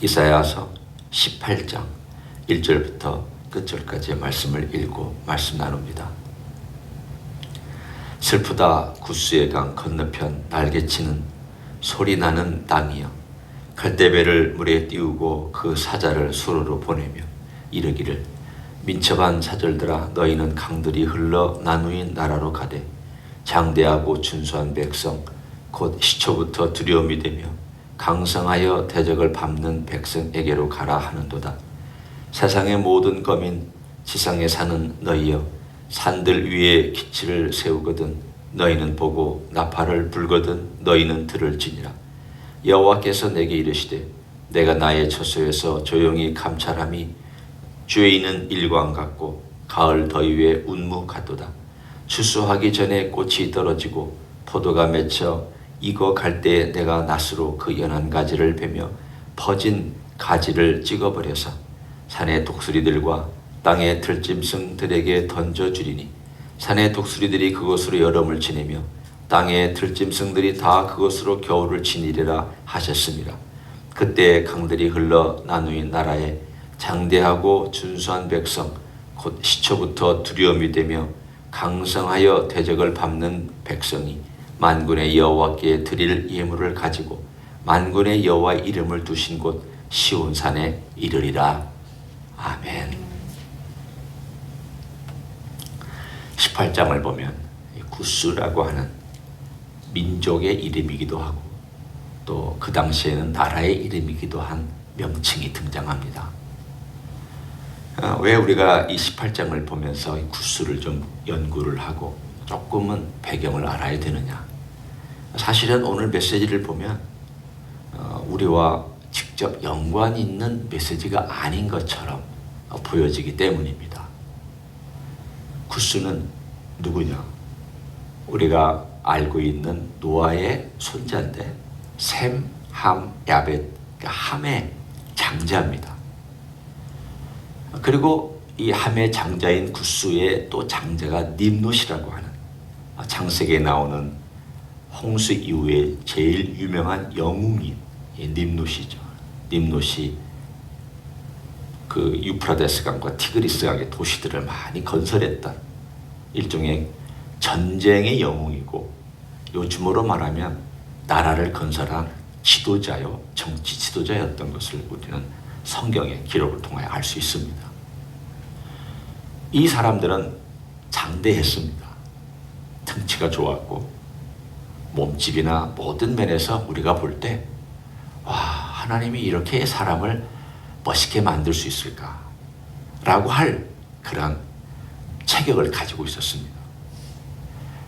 이사야서 18장 1절부터 끝절까지의 말씀을 읽고 말씀 나눕니다. 슬프다 구스의 강 건너편 날개치는 소리나는 땅이여, 갈대배를 물에 띄우고 그 사자를 수로로 보내며 이르기를 민첩한 사절들아, 너희는 강들이 흘러 나누인 나라로 가되 장대하고 준수한 백성 곧 시초부터 두려움이 되며 강성하여 대적을 밟는 백성에게로 가라 하는도다. 세상의 모든 거민 지상에 사는 너희여, 산들 위에 기치를 세우거든 너희는 보고 나팔을 불거든 너희는 들을지니라. 여호와께서 내게 이르시되 내가 나의 처소에서 조용히 감찰함이 주에 일광 같고 가을 더위에 운무 같도다. 추수하기 전에 꽃이 떨어지고 포도가 맺혀 익어갈 때에 내가 낫으로 그 연한 가지를 베며 퍼진 가지를 찍어버려서 산의 독수리들과 땅의 들짐승들에게 던져주리니 산의 독수리들이 그곳으로 여름을 지내며 땅의 들짐승들이 다 그곳으로 겨울을 지니리라 하셨습니다. 그때 강들이 흘러 나누인 나라에 장대하고 준수한 백성 곧 시초부터 두려움이 되며 강성하여 대적을 밟는 백성이 만군의 여호와께 드릴 예물을 가지고 만군의 여호와의 이름을 두신 곳 시온산에 이르리라. 아멘. 18장을 보면 구스라고 하는 민족의 이름이기도 하고 또 그 당시에는 나라의 이름이기도 한 명칭이 등장합니다. 왜 우리가 이 18장을 보면서 이 구스를 좀 연구를 하고 조금은 배경을 알아야 되느냐? 사실은 오늘 메시지를 보면 우리와 직접 연관이 있는 메시지가 아닌 것처럼 보여지기 때문입니다. 구스는 누구냐? 우리가 알고 있는 노아의 손자인데 셈, 함, 야벳, 함의 장자입니다. 그리고 이 함의 장자인 구스의 또 장자가 님롯이라고 하는 창세기에 나오는 홍수 이후에 제일 유명한 영웅인 님롯이죠. 님롯이 그 유프라데스 강과 티그리스 강의 도시들을 많이 건설했던 일종의 전쟁의 영웅이고, 요즘으로 말하면 나라를 건설한 지도자요, 정치 지도자였던 것을 우리는 성경의 기록을 통해 알 수 있습니다. 이 사람들은 장대했습니다. 등치가 좋았고 몸집이나 모든 면에서 우리가 볼 때 와, 하나님이 이렇게 사람을 멋있게 만들 수 있을까? 라고 할 그런 체격을 가지고 있었습니다.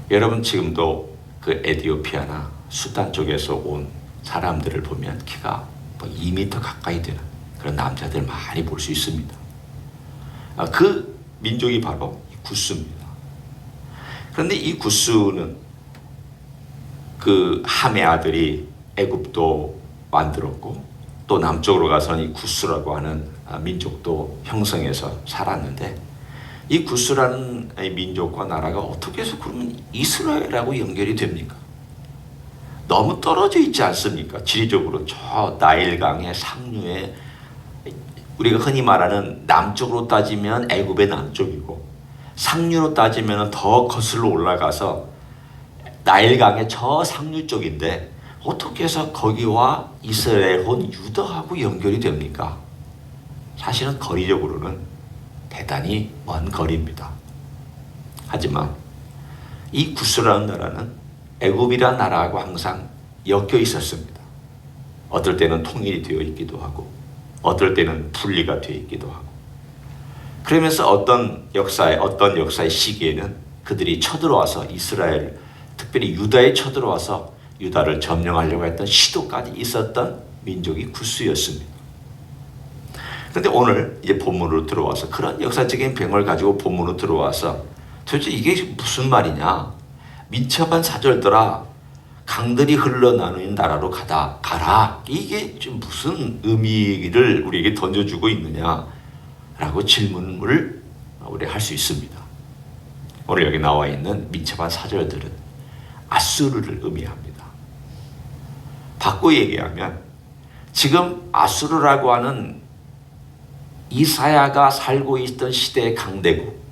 여러분 지금도 그 에티오피아나 수단 쪽에서 온 사람들을 보면 키가 2m 가까이 되는 그런 남자들 많이 볼 수 있습니다. 그 민족이 바로 구스입니다. 그런데 이 구스는 그 함의 아들이 애굽도 만들었고 또 남쪽으로 가서는 이 구스라고 하는 민족도 형성해서 살았는데, 이 구스라는 민족과 나라가 어떻게 해서 그러면 이스라엘하고 연결이 됩니까? 너무 떨어져 있지 않습니까? 지리적으로 저 나일강의 상류에, 우리가 흔히 말하는 남쪽으로 따지면 애굽의 남쪽이고 상류로 따지면 더 거슬러 올라가서 나일강의 저 상류 쪽인데 어떻게 해서 거기와 이스라엘 혼 유다하고 연결이 됩니까? 사실은 거리적으로는 대단히 먼 거리입니다. 하지만 이 구스라는 나라는 애굽이라는 나라하고 항상 엮여 있었습니다. 어떨 때는 통일이 되어 있기도 하고 어떨 때는 분리가 되어 있기도 하고, 그러면서 어떤 역사의 시기에는 그들이 쳐들어와서 이스라엘, 특별히 유다에 쳐들어와서 유다를 점령하려고 했던 시도까지 있었던 민족이 구스였습니다. 그런데 오늘 이제 본문으로 들어와서 그런 역사적인 배경을 가지고 본문으로 들어와서 도대체 이게 무슨 말이냐? 민첩한 사절들아, 강들이 흘러나누는 나라로 가라. 이게 좀 무슨 의미를 우리에게 던져주고 있느냐라고 질문을 우리 할 수 있습니다. 오늘 여기 나와 있는 민첩한 사절들은 아수르를 의미합니다. 바꿔 얘기하면 지금 아수르라고 하는 이사야가 살고 있던 시대의 강대국,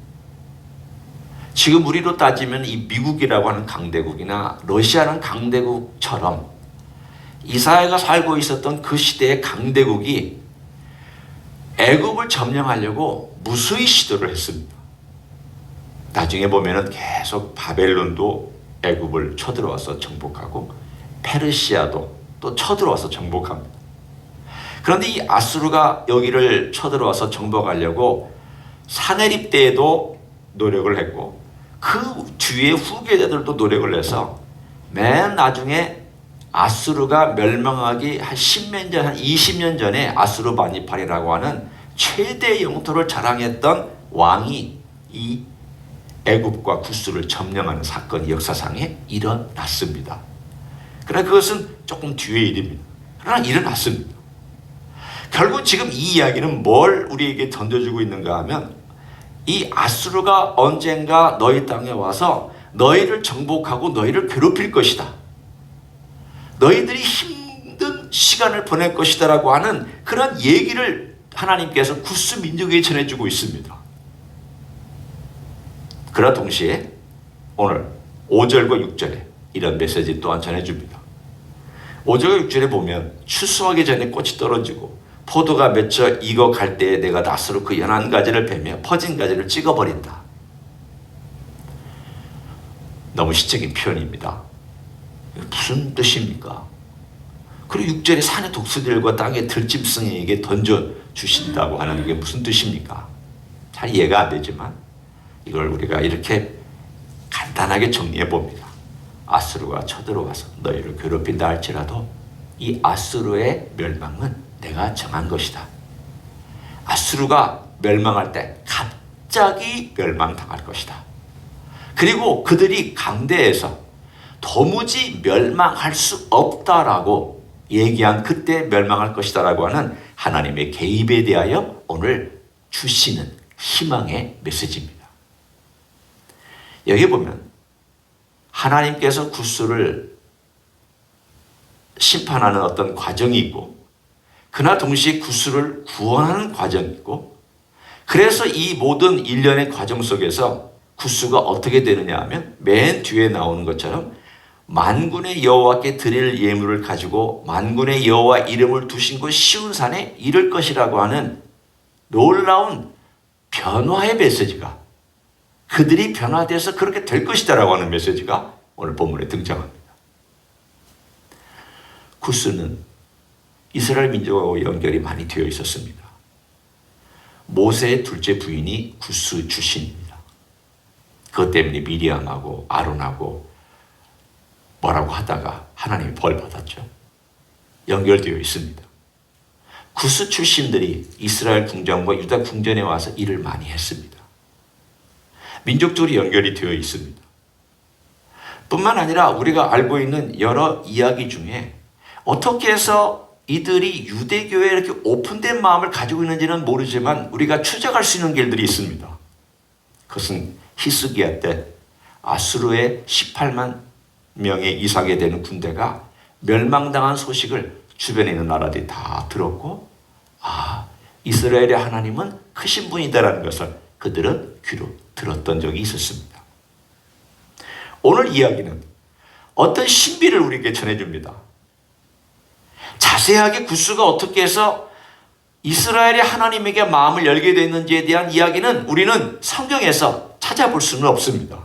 지금 우리로 따지면 이 미국이라고 하는 강대국이나 러시아는 강대국처럼 이사야가 살고 있었던 그 시대의 강대국이 애굽을 점령하려고 무수히 시도를 했습니다. 나중에 보면은 계속 바벨론도 애굽을 쳐들어와서 정복하고 페르시아도 또 쳐들어와서 정복합니다. 그런데 이 아수르가 여기를 쳐들어와서 정복하려고 사내립 때에도 노력을 했고 그 뒤에 후계자들도 노력을 해서 맨 나중에 아수르가 멸망하기 한 10년 전, 한 20년 전에 아수르바니팔이라고 하는 최대 영토를 자랑했던 왕이 이 애굽과 구스를 점령하는 사건이 역사상에 일어났습니다. 그러나 그것은 조금 뒤의 일입니다. 그러나 일어났습니다. 결국 지금 이 이야기는 뭘 우리에게 던져주고 있는가 하면 이 아수르가 언젠가 너희 땅에 와서 너희를 정복하고 너희를 괴롭힐 것이다. 너희들이 힘든 시간을 보낼 것이다 라고 하는 그런 얘기를 하나님께서 구스 민족에게 전해주고 있습니다. 그러나 동시에 오늘 5절과 6절에 이런 메시지 또한 전해줍니다. 5절과 6절에 보면 추수하기 전에 꽃이 떨어지고 포도가 맺혀 익어갈 때에 내가 낫으로 그 연한 가지를 베며 퍼진 가지를 찍어버린다. 너무 시적인 표현입니다. 무슨 뜻입니까? 그리고 6절에 산의 독수리들과 땅의 들짐승에게 던져주신다고 하는 게 무슨 뜻입니까? 잘 이해가 안 되지만 이걸 우리가 이렇게 간단하게 정리해 봅니다. 아수르가 쳐들어와서 너희를 괴롭힌다 할지라도 이 아수르의 멸망은 내가 정한 것이다. 아수르가 멸망할 때 갑자기 멸망당할 것이다. 그리고 그들이 강대에서 도무지 멸망할 수 없다라고 얘기한 그때 멸망할 것이다 라고 하는 하나님의 개입에 대하여 오늘 주시는 희망의 메시지입니다. 여기 보면 하나님께서 구스를 심판하는 어떤 과정이 있고 그러나 동시에 구스를 구원하는 과정이 있고 그래서 이 모든 일련의 과정 속에서 구스가 어떻게 되느냐 하면 맨 뒤에 나오는 것처럼 만군의 여호와께 드릴 예물을 가지고 만군의 여호와 이름을 두신 곳 시온산에 이를 것이라고 하는 놀라운 변화의 메시지가 그들이 변화돼서 그렇게 될 것이다라고 하는 메시지가 오늘 본문에 등장합니다. 구스는 이스라엘 민족하고 연결이 많이 되어 있었습니다. 모세의 둘째 부인이 구스 출신입니다. 그것 때문에 미리암하고 아론하고 뭐라고 하다가 하나님이 벌 받았죠. 연결되어 있습니다. 구스 출신들이 이스라엘 궁전과 유다 궁전에 와서 일을 많이 했습니다. 민족적으로 연결이 되어 있습니다. 뿐만 아니라 우리가 알고 있는 여러 이야기 중에 어떻게 해서 이들이 유대교에 이렇게 오픈된 마음을 가지고 있는지는 모르지만 우리가 추적할 수 있는 길들이 있습니다. 그것은 히스기야 때 아수르의 18만 명의 이상이 되는 군대가 멸망당한 소식을 주변에 있는 나라들이 다 들었고 이스라엘의 하나님은 크신 분이다라는 것을 그들은 귀로 들었던 적이 있었습니다. 오늘 이야기는 어떤 신비를 우리에게 전해줍니다. 자세하게 구스가 어떻게 해서 이스라엘의 하나님에게 마음을 열게 됐는지에 대한 이야기는 우리는 성경에서 찾아볼 수는 없습니다.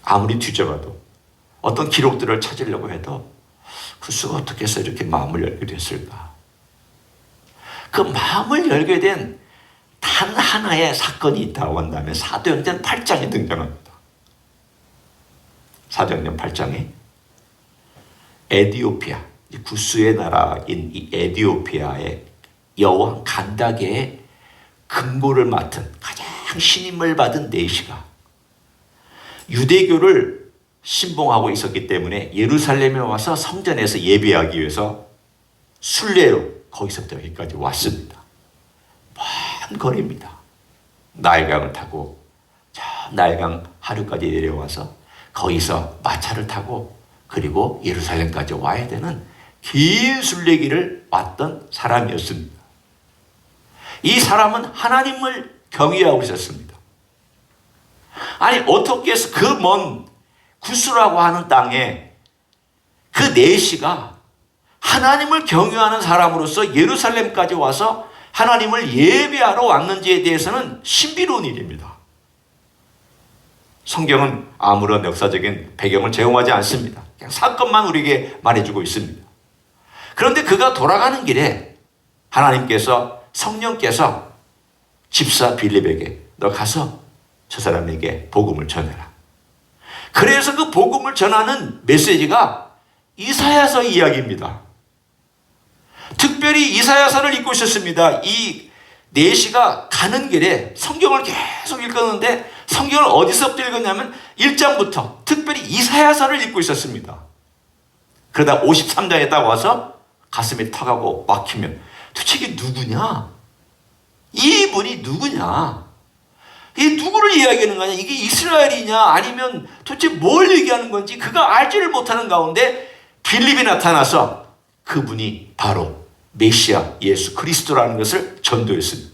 아무리 뒤져봐도 어떤 기록들을 찾으려고 해도 구스가 어떻게 해서 이렇게 마음을 열게 됐을까? 그 마음을 열게 된 단 하나의 사건이 있다고 한다면 사도행전 8장에 등장합니다. 사도행전 8장에 에디오피아, 구스의 나라인 이 에디오피아의 여왕 간다게의 금고를 맡은 가장 신임을 받은 내시가 유대교를 신봉하고 있었기 때문에 예루살렘에 와서 성전에서 예배하기 위해서 순례로 거기서부터 여기까지 왔습니다. 먼 거리입니다. 나일강을 타고 저 나일강 하류까지 내려와서 거기서 마차를 타고 그리고 예루살렘까지 와야 되는 긴 순례길을 왔던 사람이었습니다. 이 사람은 하나님을 경외하고 있었습니다. 아니 어떻게 해서 그 먼 구스라고 하는 땅에 그 내시가 하나님을 경외하는 사람으로서 예루살렘까지 와서 하나님을 예배하러 왔는지에 대해서는 신비로운 일입니다. 성경은 아무런 역사적인 배경을 제공하지 않습니다. 그냥 사건만 우리에게 말해주고 있습니다. 그런데 그가 돌아가는 길에 하나님께서 성령께서 집사 빌립에게 너 가서 저 사람에게 복음을 전해라. 그래서 그 복음을 전하는 메시지가 이사야서 이야기입니다. 특별히 이사야서를 읽고 있었습니다. 이 내시가 가는 길에 성경을 계속 읽었는데 성경을 어디서부터 읽었냐면 1장부터 특별히 이사야서를 읽고 있었습니다. 그러다 53장에 딱 와서 가슴이 턱하고 막히면 도대체 이게 누구냐? 이분이 누구냐? 이 누구를 이야기하는 거냐? 이게 이스라엘이냐? 아니면 도대체 뭘 얘기하는 건지 그가 알지를 못하는 가운데 빌립이 나타나서 그분이 바로 메시아 예수 그리스도라는 것을 전도했습니다.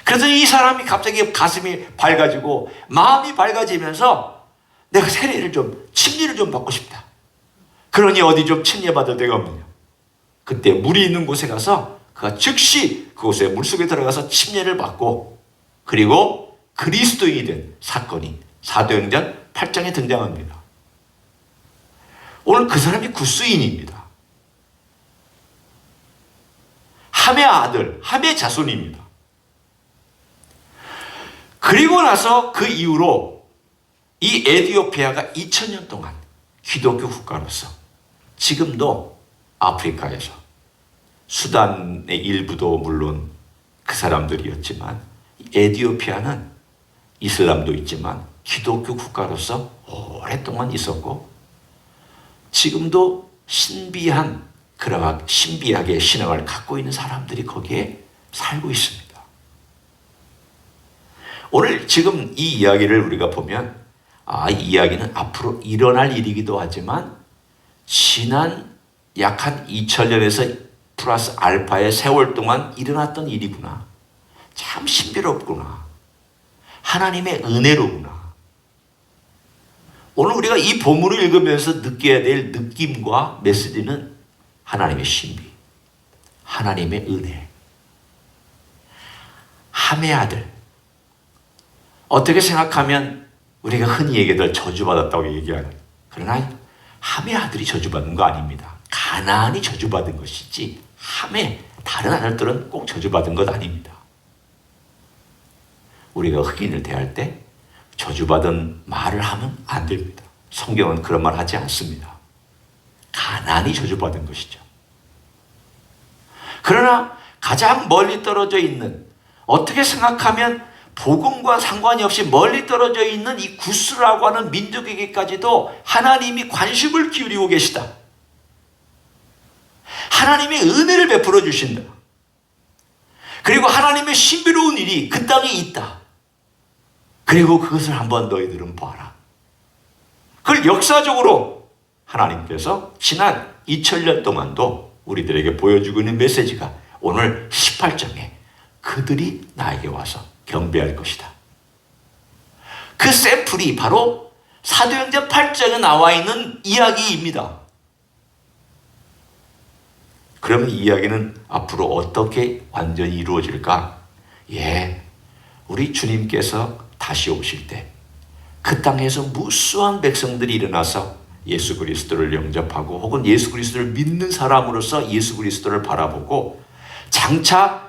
그래서 이 사람이 갑자기 가슴이 밝아지고 마음이 밝아지면서 내가 침례를 좀 받고 싶다. 그러니 어디 좀 침례받을 데가 없느냐. 그때 물이 있는 곳에 가서 그가 즉시 그곳에 물속에 들어가서 침례를 받고 그리고 그리스도인이 된 사건이 사도행전 8장에 등장합니다. 오늘 그 사람이 구스인입니다. 함의 아들, 함의 자손입니다. 그리고 나서 그 이후로 이 에티오피아가 2000년 동안 기독교 국가로서 지금도 아프리카에서 수단의 일부도 물론 그 사람들이었지만 에티오피아는 이슬람도 있지만 기독교 국가로서 오랫동안 있었고 지금도 신비하게 신앙을 갖고 있는 사람들이 거기에 살고 있습니다. 오늘 지금 이 이야기를 우리가 보면 이 이야기는 앞으로 일어날 일이기도 하지만 지난 약 한 2000년에서 플러스 알파의 세월 동안 일어났던 일이구나. 참 신비롭구나. 하나님의 은혜로구나. 오늘 우리가 이 본문을 읽으면서 느껴야 될 느낌과 메시지는 하나님의 신비, 하나님의 은혜, 함의 아들. 어떻게 생각하면 우리가 흔히 얘기들 저주받았다고 얘기하는, 그러나 함의 아들이 저주받은 거 아닙니다. 가나안이 저주받은 것이지 함의 다른 아들들은 꼭 저주받은 것 아닙니다. 우리가 흑인을 대할 때 저주받은 말을 하면 안 됩니다. 성경은 그런 말 하지 않습니다. 가나안이 저주받은 것이죠. 그러나 가장 멀리 떨어져 있는, 어떻게 생각하면 복음과 상관이 없이 멀리 떨어져 있는 이 구스라고 하는 민족에게까지도 하나님이 관심을 기울이고 계시다. 하나님의 은혜를 베풀어 주신다. 그리고 하나님의 신비로운 일이 그 땅에 있다. 그리고 그것을 한번 너희들은 봐라. 그걸 역사적으로 하나님께서 지난 2000년 동안도 우리들에게 보여주고 있는 메시지가 오늘 18장에 그들이 나에게 와서 경배할 것이다. 그 샘플이 바로 사도행전 8장에 나와 있는 이야기입니다. 그러면 이 이야기는 앞으로 어떻게 완전히 이루어질까? 우리 주님께서 다시 오실 때 그 땅에서 무수한 백성들이 일어나서 예수 그리스도를 영접하고 혹은 예수 그리스도를 믿는 사람으로서 예수 그리스도를 바라보고 장차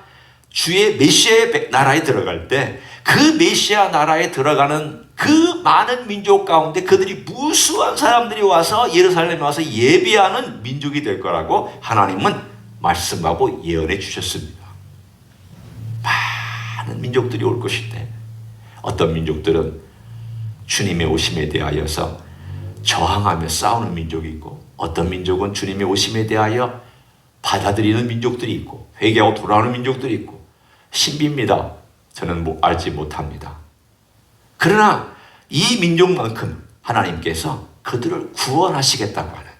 주의 메시아의 나라에 들어갈 때 그 메시아 나라에 들어가는 그 많은 민족 가운데 그들이 무수한 사람들이 와서 예루살렘에 와서 예배하는 민족이 될 거라고 하나님은 말씀하고 예언해 주셨습니다. 많은 민족들이 올 것인데 어떤 민족들은 주님의 오심에 대하여서 저항하며 싸우는 민족이 있고 어떤 민족은 주님의 오심에 대하여 받아들이는 민족들이 있고 회개하고 돌아오는 민족들이 있고 신비입니다. 저는 알지 못합니다. 그러나 이 민족만큼 하나님께서 그들을 구원하시겠다고 하는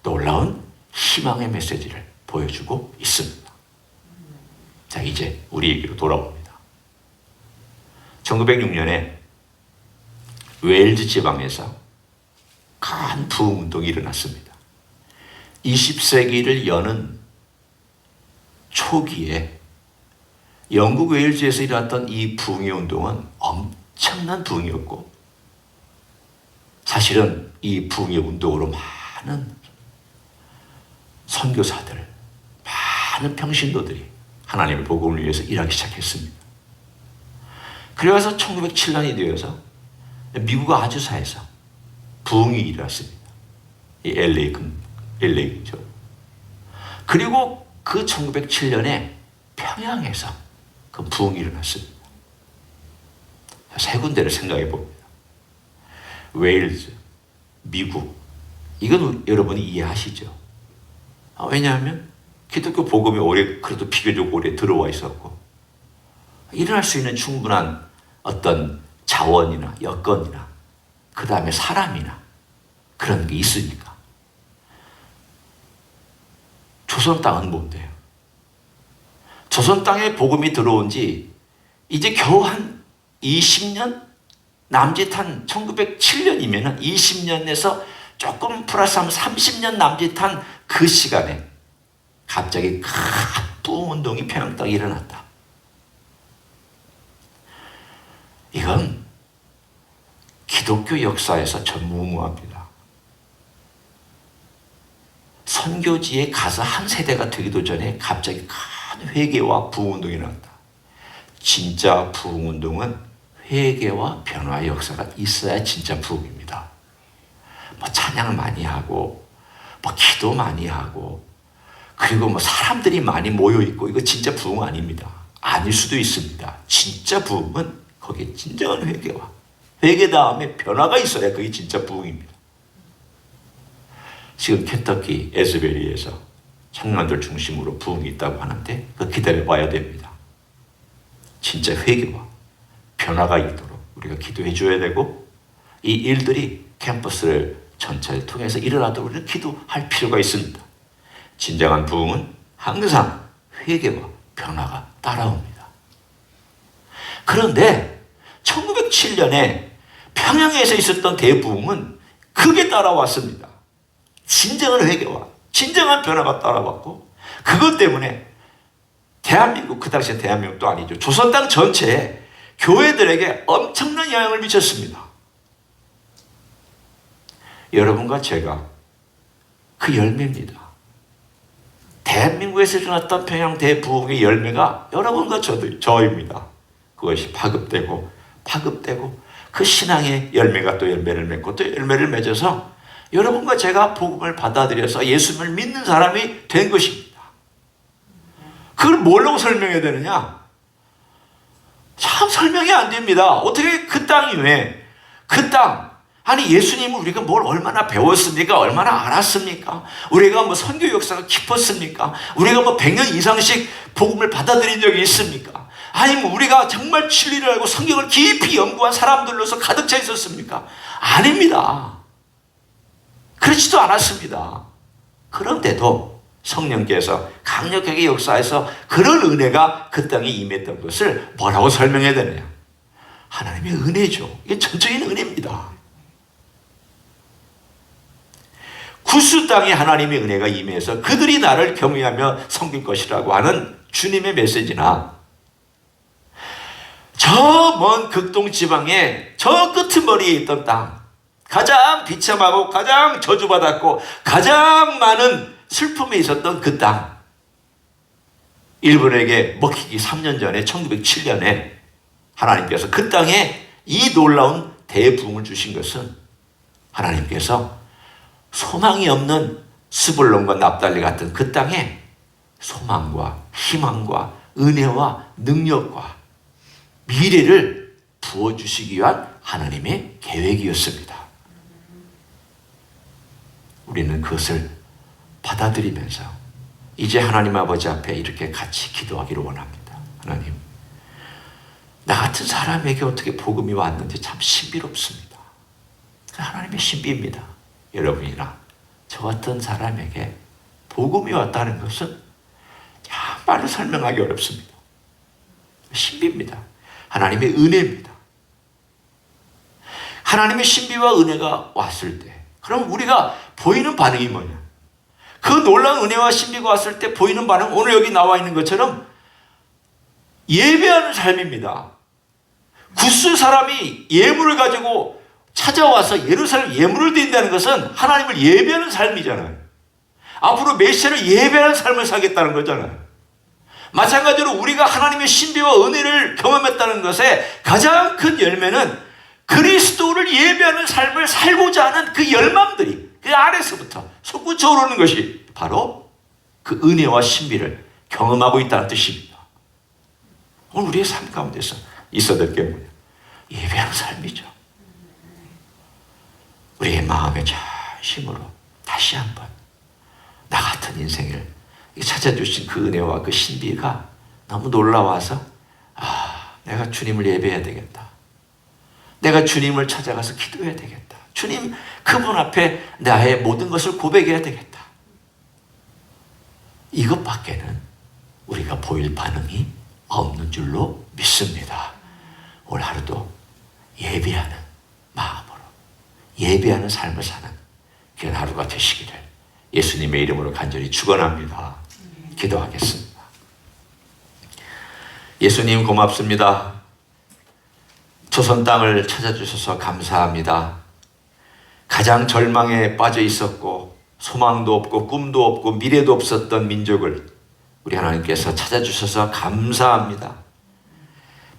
놀라운 희망의 메시지를 보여주고 있습니다. 자, 이제 우리 얘기로 돌아옵니다. 1906년에 웨일즈 지방에서 큰 부흥운동이 일어났습니다. 20세기를 여는 초기에 영국 웨일즈에서 일어났던 이 부흥의 운동은 엄청난 부흥이었고, 사실은 이 부흥의 운동으로 많은 선교사들, 많은 평신도들이 하나님의 복음을 위해서 일하기 시작했습니다. 그래서 1907년이 되어서 미국 아주사에서 부흥이 일어났습니다. 이 LA죠. 그리고 그 1907년에 평양에서 그 부흥이 일어났습니다. 세 군데를 생각해 봅니다. 웨일즈, 미국, 이건 여러분이 이해하시죠? 왜냐하면 기독교 복음이 그래도 비교적 오래 들어와 있었고, 일어날 수 있는 충분한 어떤 자원이나 여건이나 그 다음에 사람이나 그런 게 있으니까. 조선 땅은 뭔데요? 조선 땅에 복음이 들어온 지 이제 겨우 한 20년? 남짓한 1907년이면 20년에서 조금 플러스하면 30년 남짓한 그 시간에 갑자기 큰 부흥운동이 평양 땅에 일어났다. 이건 기독교 역사에서 전무후무합니다. 선교지에 가서 한 세대가 되기도 전에 갑자기 큰 회개와 부흥운동이 일어났다. 진짜 부흥운동은 회개와 변화의 역사가 있어야 진짜 부흥입니다. 찬양 많이 하고, 기도 많이 하고, 그리고 사람들이 많이 모여있고, 이거 진짜 부흥 아닙니다. 아닐 수도 있습니다. 진짜 부흥은 거기에 진정한 회개와 회개 다음에 변화가 있어야 그게 진짜 부흥입니다. 지금 켄터키 에스베리에서 청년들 중심으로 부흥이 있다고 하는데 그 기다려봐야 됩니다. 진짜 회개와 변화가 있도록 우리가 기도해 줘야 되고, 이 일들이 캠퍼스를 전체를 통해서 일어나도록 우리는 기도할 필요가 있습니다. 진정한 부흥은 항상 회개와 변화가 따라옵니다. 그런데 1907년에 평양에서 있었던 대부흥은 그게 따라왔습니다. 진정한 회개와 진정한 변화가 따라왔고, 그것 때문에 대한민국, 그 당시에 대한민국도 아니죠, 조선 땅 전체에 교회들에게 엄청난 영향을 미쳤습니다. 여러분과 제가 그 열매입니다. 대한민국에서 일어났던 평양 대부흥의 열매가 여러분과 저입니다. 그것이 파급되고 그 신앙의 열매가 또 열매를 맺고 또 열매를 맺어서 여러분과 제가 복음을 받아들여서 예수님을 믿는 사람이 된 것입니다. 그걸 뭐라고 설명해야 되느냐? 참 설명이 안 됩니다. 어떻게 그 땅이 왜? 그 땅, 아니 예수님을 우리가 뭘 얼마나 배웠습니까? 얼마나 알았습니까? 우리가 선교 역사가 깊었습니까? 우리가 100년 이상씩 복음을 받아들인 적이 있습니까? 아니면 우리가 정말 진리를 알고 성경을 깊이 연구한 사람들로서 가득 차 있었습니까? 아닙니다. 그렇지도 않았습니다. 그런데도 성령께서 강력하게 역사해서 그런 은혜가 그 땅에 임했던 것을 뭐라고 설명해야 되느냐? 하나님의 은혜죠. 이게 전적인 은혜입니다. 구스 땅에 하나님의 은혜가 임해서 그들이 나를 경외하며 섬길 것이라고 하는 주님의 메시지나, 저 먼 극동 지방의 저 끄트머리에 있던 땅, 가장 비참하고 가장 저주받았고 가장 많은 슬픔이 있었던 그 땅, 일본에게 먹히기 3년 전에 1907년에 하나님께서 그 땅에 이 놀라운 대부흥을 주신 것은 하나님께서 소망이 없는 스불론과 납달리 같은 그 땅에 소망과 희망과 은혜와 능력과 미래를 부어주시기 위한 하나님의 계획이었습니다. 우리는 그것을 받아들이면서 이제 하나님 아버지 앞에 이렇게 같이 기도하기를 원합니다. 하나님, 나 같은 사람에게 어떻게 복음이 왔는지 참 신비롭습니다. 하나님의 신비입니다. 여러분이나 저 같은 사람에게 복음이 왔다는 것은 말로 설명하기 어렵습니다. 신비입니다. 하나님의 은혜입니다. 하나님의 신비와 은혜가 왔을 때, 그럼 우리가 보이는 반응이 뭐냐? 그 놀라운 은혜와 신비가 왔을 때 보이는 반응, 오늘 여기 나와 있는 것처럼 예배하는 삶입니다. 구스 사람이 예물을 가지고 찾아와서 예루살렘 예물을 드린다는 것은 하나님을 예배하는 삶이잖아요. 앞으로 메시아를 예배하는 삶을 살겠다는 거잖아요. 마찬가지로 우리가 하나님의 신비와 은혜를 경험했다는 것의 가장 큰 열매는 그리스도를 예배하는 삶을 살고자 하는 그 열망들이 그 아래서부터 솟구쳐 오르는 것이 바로 그 은혜와 신비를 경험하고 있다는 뜻입니다. 오늘 우리의 삶 가운데서 있어야 될 게 뭐냐? 예배하는 삶이죠. 우리의 마음의 자심으로 다시 한번 나 같은 인생을 찾아주신 그 은혜와 그 신비가 너무 놀라워서 내가 주님을 예배해야 되겠다. 내가 주님을 찾아가서 기도해야 되겠다. 주님, 그분 앞에 나의 모든 것을 고백해야 되겠다. 이것밖에는 우리가 보일 반응이 없는 줄로 믿습니다. 오늘 하루도 예배하는 마음으로 예배하는 삶을 사는 그런 하루가 되시기를 예수님의 이름으로 간절히 축원합니다. 기도하겠습니다. 예수님 고맙습니다. 조선 땅을 찾아주셔서 감사합니다. 가장 절망에 빠져 있었고 소망도 없고 꿈도 없고 미래도 없었던 민족을 우리 하나님께서 찾아주셔서 감사합니다.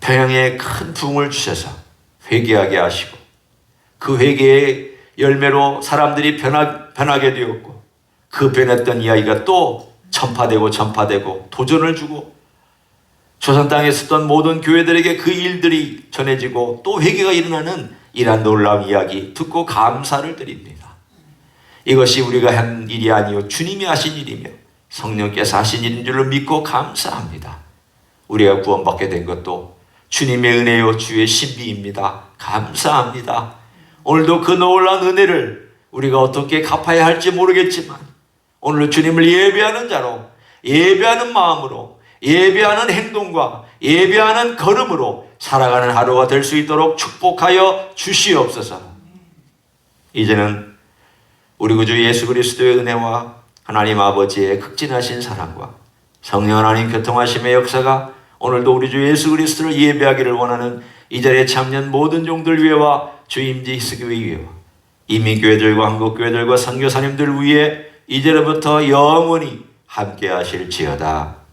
평양에 큰 부흥을 주셔서 회개하게 하시고 그 회개의 열매로 사람들이 변하게 되었고 그 변했던 이야기가 또 전파되고 도전을 주고 조선 땅에 있었던 모든 교회들에게 그 일들이 전해지고 또 회개가 일어나는 이러한 놀라운 이야기 듣고 감사를 드립니다. 이것이 우리가 한 일이 아니요 주님이 하신 일이며 성령께서 하신 일인 줄로 믿고 감사합니다. 우리가 구원받게 된 것도 주님의 은혜요 주의 신비입니다. 감사합니다. 오늘도 그 놀라운 은혜를 우리가 어떻게 갚아야 할지 모르겠지만 오늘 주님을 예배하는 자로 예배하는 마음으로 예배하는 행동과 예배하는 걸음으로 살아가는 하루가 될 수 있도록 축복하여 주시옵소서. 이제는 우리 구주 예수 그리스도의 은혜와 하나님 아버지의 극진하신 사랑과 성령 하나님 교통하심의 역사가 오늘도 우리 주 예수 그리스도를 예배하기를 원하는 이 자리에 참여한 모든 종들 위에와 주임지 히스교회 위에와 이민교회들과 한국교회들과 선교사님들 위에 이제로부터 영원히 함께 하실지어다.